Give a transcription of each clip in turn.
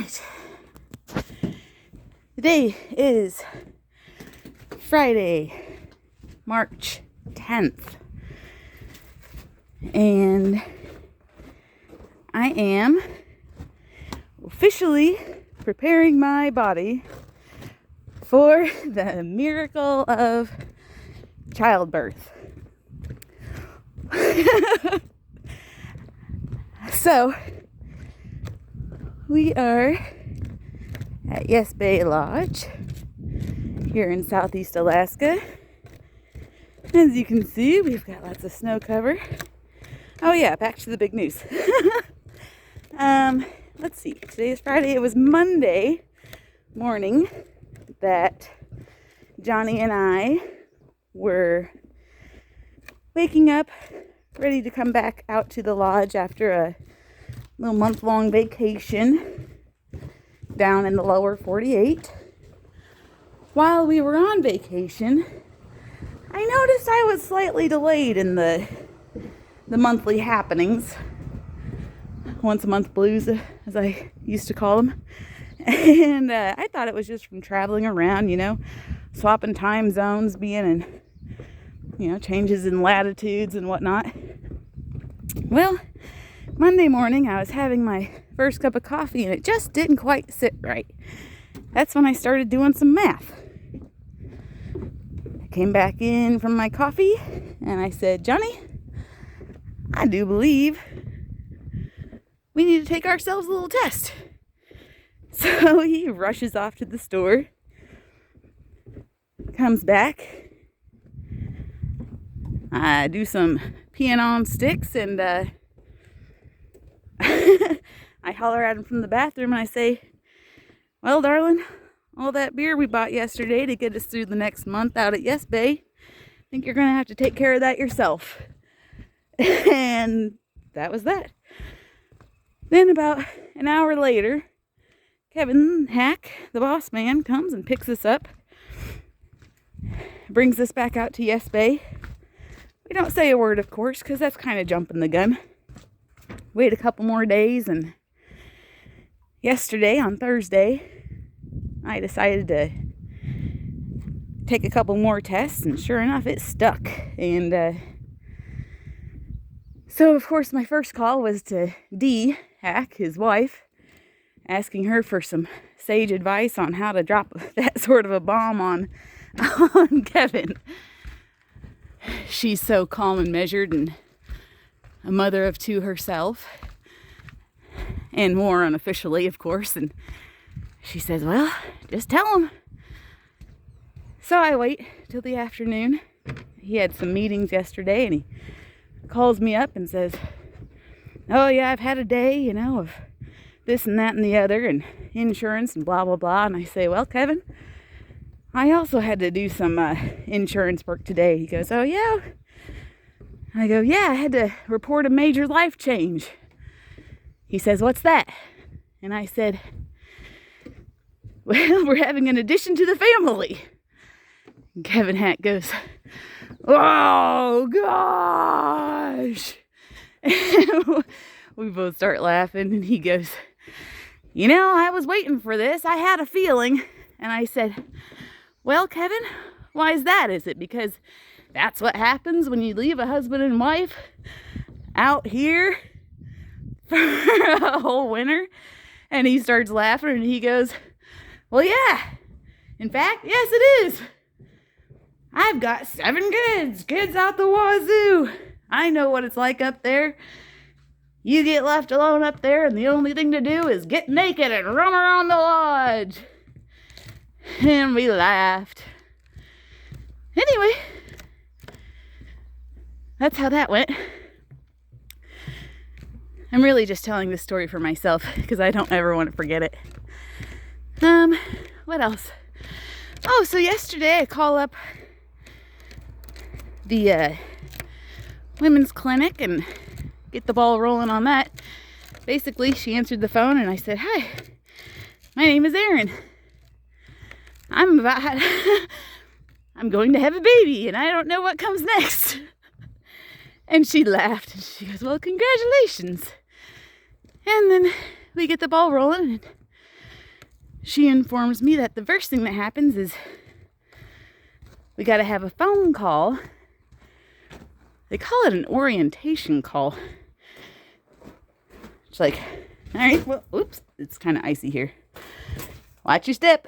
right. Today is Friday, March 10th. And I am officially preparing my body for the miracle of childbirth. So, we are at Yes Bay Lodge here in Southeast Alaska. As you can see, we've got lots of snow cover. Oh yeah, back to the big news. Let's see, today is Friday. It was Monday morning that Johnny and I were waking up, ready to come back out to the lodge after a little month-long vacation down in the lower 48. While we were on vacation, I noticed I was slightly delayed in the monthly happenings. Once a month blues, as I used to call them. And I thought it was just from traveling around, swapping time zones, being in, changes in latitudes and whatnot. Well, Monday morning I was having my first cup of coffee and it just didn't quite sit right. That's when I started doing some math. I came back in from my coffee and I said, Johnny, I do believe we need to take ourselves a little test. So he rushes off to the store, comes back. I do some peeing on sticks and I holler at him from the bathroom and I say, well, darling, all that beer we bought yesterday to get us through the next month out at Yes Bay, I think you're going to have to take care of that yourself. And that was that. Then about an hour later, Kevin Hack, the boss man, comes and picks us up, brings us back out to Yes Bay. We don't say a word, of course, because that's kind of jumping the gun. Wait a couple more days, and yesterday, on Thursday, I decided to take a couple more tests, and sure enough, it stuck. And so, of course, my first call was to Dee Hack, his wife, asking her for some sage advice on how to drop that sort of a bomb on Kevin. She's so calm and measured and a mother of two herself, and more unofficially, of course. And she says, well, just tell him. So I wait till the afternoon. He had some meetings yesterday and he calls me up and says, oh yeah, I've had a day, of this and that and the other and insurance and blah, blah, blah. And I say, well, Kevin, I also had to do some insurance work today. He goes, oh yeah? I go, yeah, I had to report a major life change. He says, what's that? And I said, well, we're having an addition to the family. And Kevin Hack goes, oh gosh. We both start laughing and he goes, I was waiting for this. I had a feeling. And I said, well, Kevin, why is that? Is it because that's what happens when you leave a husband and wife out here for a whole winter? And he starts laughing and he goes, well, yeah. In fact, yes, it is. I've got 7 kids out the wazoo. I know what it's like up there. You get left alone up there and the only thing to do is get naked and run around the lodge. And we laughed. Anyway, that's how that went. I'm really just telling this story for myself because I don't ever want to forget it. What else? Oh, so yesterday I call up the women's clinic and get the ball rolling on that. Basically, she answered the phone and I said, hi, my name is Erin. I'm going to have a baby and I don't know what comes next. And she laughed and she goes, well, congratulations. And then we get the ball rolling and she informs me that the first thing that happens is we got to have a phone call. They call it an orientation call. It's like, all right, well, oops, it's kind of icy here. Watch your step.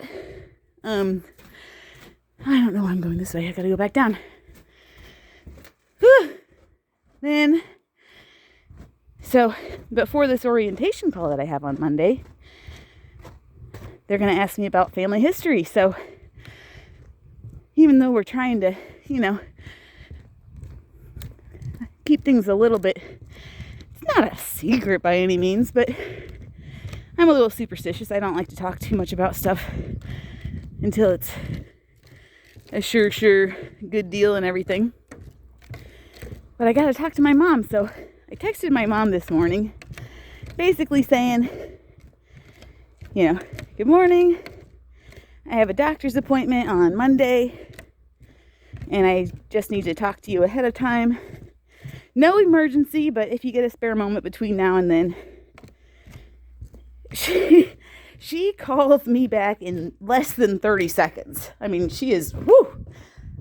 I don't know why I'm going this way. I got to go back down. Whew. Then, so before this orientation call that I have on Monday, they're going to ask me about family history. So even though we're trying to, keep things a little bit, it's not a secret by any means, but I'm a little superstitious. I don't like to talk too much about stuff until it's a sure good deal and everything. But I got to talk to my mom, so I texted my mom this morning, basically saying, good morning. I have a doctor's appointment on Monday, and I just need to talk to you ahead of time. No emergency, but if you get a spare moment between now and then. She calls me back in less than 30 seconds. I mean, she is,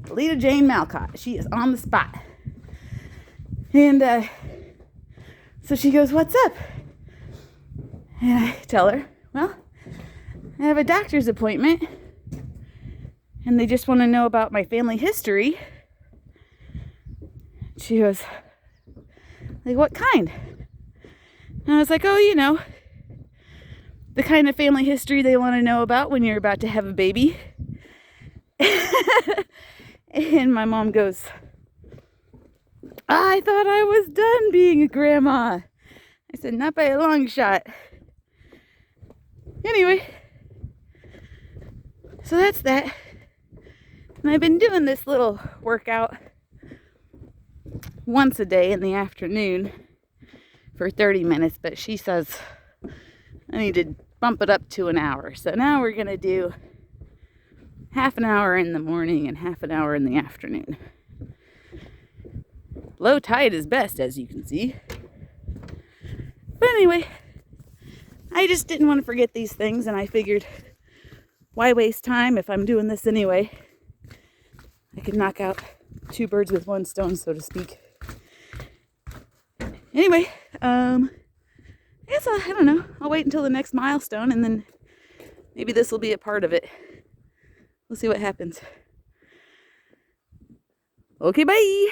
Lita Jane Malcott. She is on the spot. And so she goes, what's up? And I tell her, well, I have a doctor's appointment, and they just want to know about my family history. She goes, like, what kind? And I was like, the kind of family history they want to know about when you're about to have a baby. And my mom goes, I thought I was done being a grandma. I said, not by a long shot. Anyway, so that's that. And I've been doing this little workout once a day in the afternoon for 30 minutes, but she says I need to bump it up to an hour. So now we're going to do half an hour in the morning and half an hour in the afternoon. Low tide is best, as you can see. But anyway, I just didn't want to forget these things, and I figured, why waste time if I'm doing this anyway? I could knock out two birds with one stone, so to speak. Anyway, I guess I don't know. I'll wait until the next milestone, and then maybe this will be a part of it. We'll see what happens. Okay, bye!